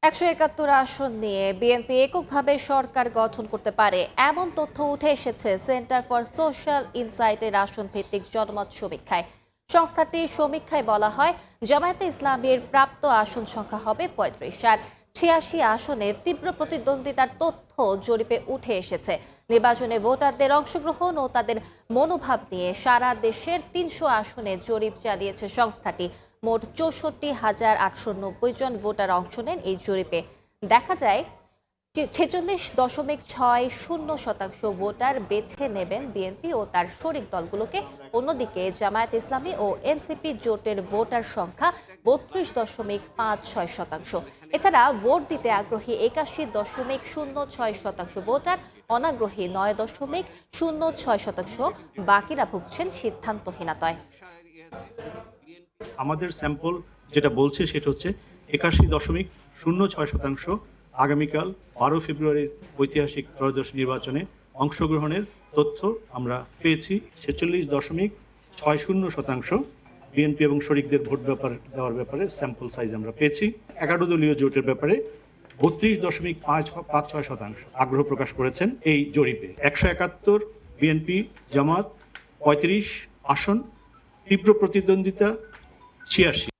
171 আসন নিয়ে বিএনপি এককভাবে সরকার গঠন করতে পারে এমন তথ্য উঠে এসেছে সেন্টার ফর সোশ্যাল ইনসাইটের আসন ভিত্তিক জনমত সমীক্ষায়। সংস্থাটির সমীক্ষায় বলা হয়, জামায়াতে ইসলামীর প্রাপ্ত আসন সংখ্যা হবে 35 আর 86 আসনে তীব্র প্রতিদ্বন্দ্বিতার তথ্য জরিপে উঠে এসেছে। নির্বাচনে ভোটারদের অংশগ্রহণ ও তাদের মনোভাব নিয়ে সারা দেশের 300 আসনে জরিপ চালিয়েছে সংস্থাটি। মোট 64,890 জন ভোটার অংশ নেন এই জরিপে। দেখা যায় 46.60% ভোটার বেছে নেবেন বিএনপি ও তার শরিক দলগুলোকে। অন্যদিকে জামায়াত ইসলামী ও এনসিপি জোটের ভোটার সংখ্যা 32.56%। এছাড়া ভোট দিতে আগ্রহী 81.06% ভোটার, অনাগ্রহী 9.06%। বাকিরা ভুগছেন সিদ্ধান্তহীনতায়। আমাদের স্যাম্পল যেটা বলছে সেটা হচ্ছে 81.06% আগামীকাল 12 ফেব্রুয়ারির ঐতিহাসিক ত্রয়োদশ নির্বাচনে অংশগ্রহণের তথ্য আমরা পেয়েছি। 46.60% বিএনপি এবং শরিকদের ভোট দেওয়ার ব্যাপারে স্যাম্পল সাইজ আমরা পেয়েছি। 11 দলীয় জোটের ব্যাপারে 32.56% আগ্রহ প্রকাশ করেছেন এই জরিপে। 171 বিএনপি জামাত 35 আসন, তীব্র প্রতিদ্বন্দ্বিতা 86।